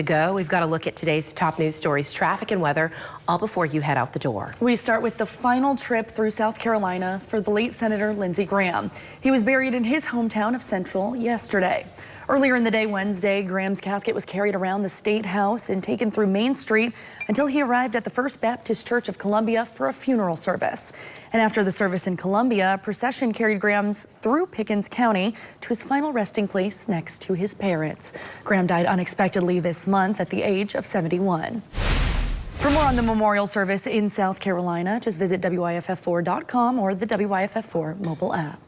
To go, we've got a look at today's top news stories, traffic and weather, all before you head out the door. We start with the final trip through South Carolina for the late Senator Lindsey Graham. He was buried in his hometown of Central yesterday. Earlier in the day Wednesday, Graham's casket was carried around the State House and taken through Main Street until he arrived at the First Baptist Church of Columbia for a funeral service. And after the service in Columbia, a procession carried Graham's through Pickens County to his final resting place next to his parents. Graham died unexpectedly this month at the age of 71. For more on the memorial service in South Carolina, just visit WYFF4.com or the WYFF4 mobile app.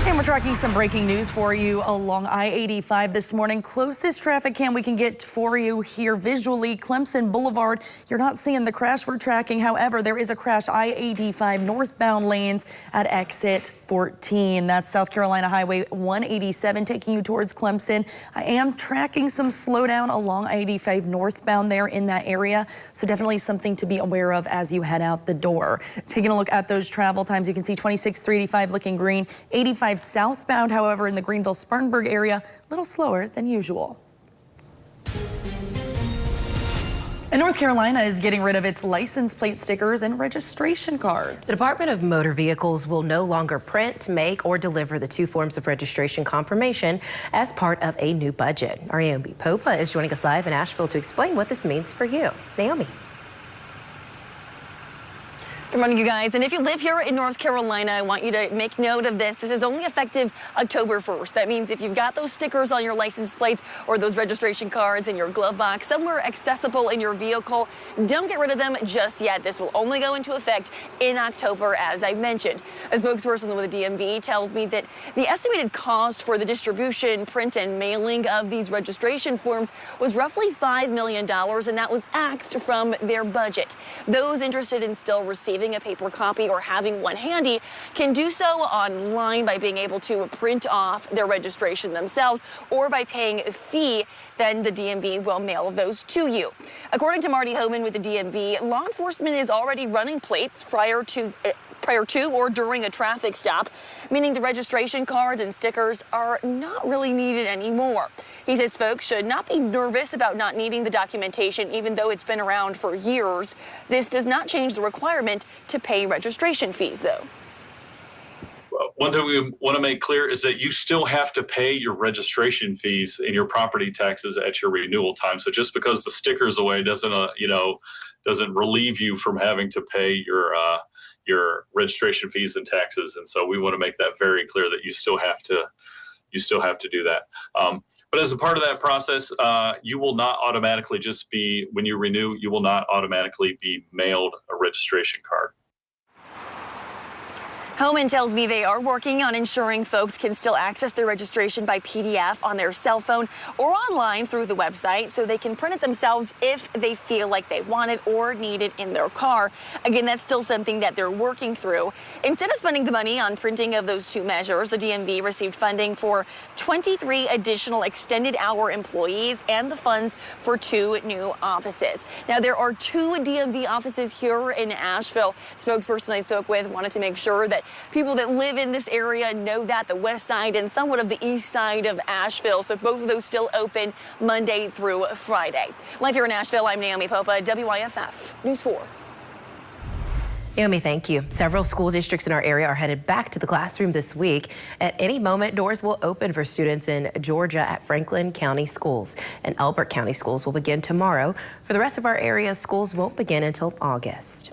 And we're tracking some breaking news for you along I-85 this morning. Closest traffic cam we can get for you here visually, Clemson Boulevard. You're not seeing the crash we're tracking. However, there is a crash I-85 northbound lanes at exit 14. That's South Carolina Highway 187 taking you towards Clemson. I am tracking some slowdown along I-85 northbound there in that area. So definitely something to be aware of as you head out the door. Taking a look at those travel times, you can see 26, 385 looking green, 85 southbound, however, in the Greenville-Spartanburg area, a little slower than usual. And North Carolina is getting rid of its license plate stickers and registration cards. The Department of Motor Vehicles will no longer print, make, or deliver the two forms of registration confirmation as part of a new budget. Our Naomi Popa is joining us live in Asheville to explain what this means for you. Naomi. Good morning, you guys. And if you live here in North Carolina, I want you to make note of this. This is only effective October 1st. That means if you've got those stickers on your license plates or those registration cards in your glove box, somewhere accessible in your vehicle, don't get rid of them just yet. This will only go into effect in October, as I mentioned. A spokesperson with the DMV tells me that the estimated cost for the distribution, print, and mailing of these registration forms was roughly $5 million, and that was axed from their budget. Those interested in still receiving a paper copy or having one handy can do so online by being able to print off their registration themselves or by paying a fee. Then the DMV will mail those to you. According to Marty Homan with the DMV, law enforcement is already running plates prior to or during a traffic stop, meaning the registration cards and stickers are not really needed anymore. He says folks should not be nervous about not needing the documentation, even though it's been around for years. This does not change the requirement to pay registration fees, though. One thing we want to make clear is that you still have to pay your registration fees and your property taxes at your renewal time. So just because the sticker's away doesn't relieve you from having to pay your registration fees and taxes. And so we want to make that very clear that you still have to do that. But as a part of that process, you will not automatically when you renew, you will not automatically be mailed a registration card. Homan tells me they are working on ensuring folks can still access their registration by PDF on their cell phone or online through the website so they can print it themselves if they feel like they want it or need it in their car. Again, that's still something that they're working through. Instead of spending the money on printing of those two measures, the DMV received funding for 23 additional extended hour employees and the funds for 2 new offices. Now, there are 2 DMV offices here in Asheville. The spokesperson I spoke with wanted to make sure that people that live in this area know that the west side and somewhat of the east side of Asheville. So both of those still open Monday through Friday. Live here in Asheville, I'm Naomi Popa, WYFF News 4. Naomi, thank you. Several school districts in our area are headed back to the classroom this week. At any moment, doors will open for students in Georgia at Franklin County Schools, and Elbert County Schools will begin tomorrow. For the rest of our area, schools won't begin until August.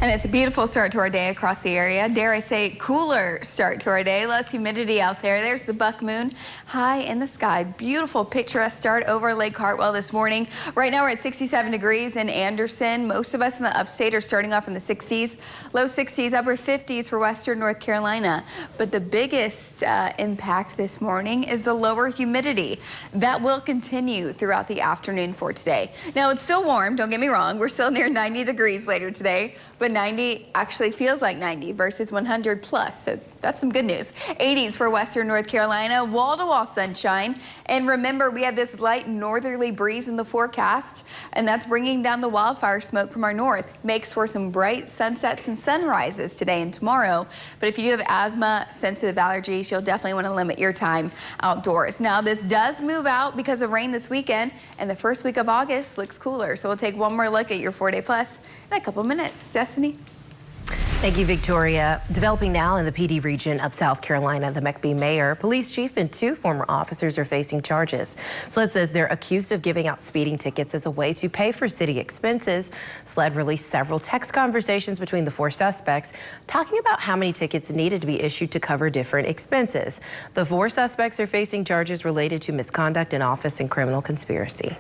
And it's a beautiful start to our day across the area. Dare I say, cooler start to our day. Less humidity out there. There's the buck moon high in the sky. Beautiful picturesque start over Lake Hartwell this morning. Right now we're at 67 degrees in Anderson. Most of us in the upstate are starting off in the 60s. Low 60s, upper 50s for western North Carolina. But the biggest impact this morning is the lower humidity. That will continue throughout the afternoon for today. Now it's still warm, don't get me wrong. We're still near 90 degrees later today. But 90 actually feels like 90 versus 100 plus. So That's some good news. 80s for Western North Carolina, wall-to-wall sunshine. And remember, we have this light northerly breeze in the forecast, and that's bringing down the wildfire smoke from our north. Makes for some bright sunsets and sunrises today and tomorrow. But if you do have asthma, sensitive allergies, you'll definitely want to limit your time outdoors. Now, this does move out because of rain this weekend, and the first week of August looks cooler. So we'll take one more look at your 4-day plus in a couple minutes. Destiny? Thank you, Victoria. Developing now in the PD region of South Carolina, the McBee mayor, police chief, and 2 former officers are facing charges. SLED says they're accused of giving out speeding tickets as a way to pay for city expenses. SLED released several text conversations between the 4 suspects, talking about how many tickets needed to be issued to cover different expenses. The 4 suspects are facing charges related to misconduct in office and criminal conspiracy.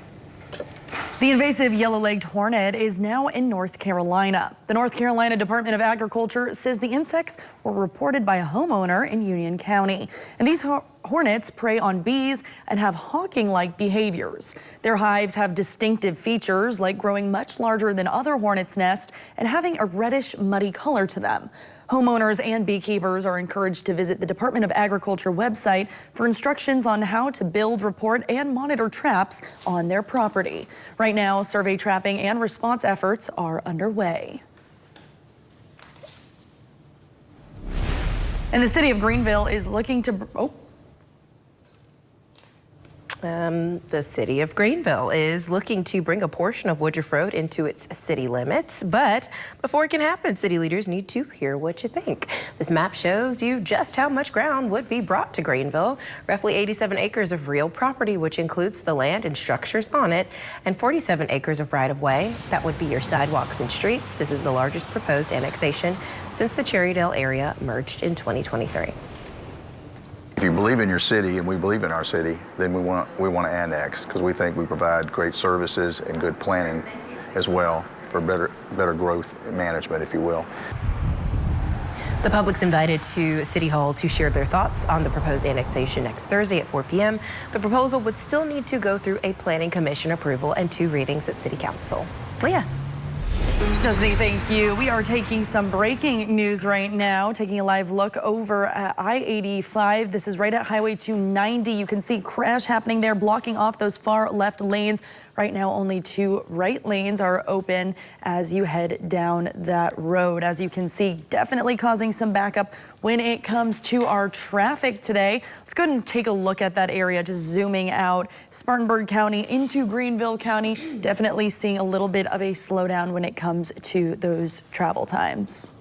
The invasive yellow-legged hornet is now in North Carolina. The North Carolina Department of Agriculture says the insects were reported by a homeowner in Union County. And these hornets prey on bees and have hawking-like behaviors. Their hives have distinctive features like growing much larger than other hornets' nests and having a reddish, muddy color to them. Homeowners and beekeepers are encouraged to visit the Department of Agriculture website for instructions on how to build, report, and monitor traps on their property. Right now, survey trapping and response efforts are underway. And the city of Greenville is looking to... The city of Greenville is looking to bring a portion of Woodruff Road into its city limits. But before it can happen, city leaders need to hear what you think. This map shows you just how much ground would be brought to Greenville. Roughly 87 acres of real property, which includes the land and structures on it, and 47 acres of right-of-way. That would be your sidewalks and streets. This is the largest proposed annexation since the Cherrydale area merged in 2023. If you believe in your city, and we believe in our city, then we want to annex, because we think we provide great services and good planning as well for better growth management, if you will. The public's invited to City Hall to share their thoughts on the proposed annexation next Thursday at 4 p.m. The proposal would still need to go through a planning commission approval and 2 readings at City Council. Leah. Destiny, thank you. We are taking some breaking news right now, taking a live look over at I-85. This is right at Highway 290. You can see crash happening there, blocking off those far left lanes. Right now, only 2 right lanes are open as you head down that road. As you can see, definitely causing some backup when it comes to our traffic today. Let's go ahead and take a look at that area, just zooming out. Spartanburg County into Greenville County, definitely seeing a little bit of a slowdown when it comes to those travel times.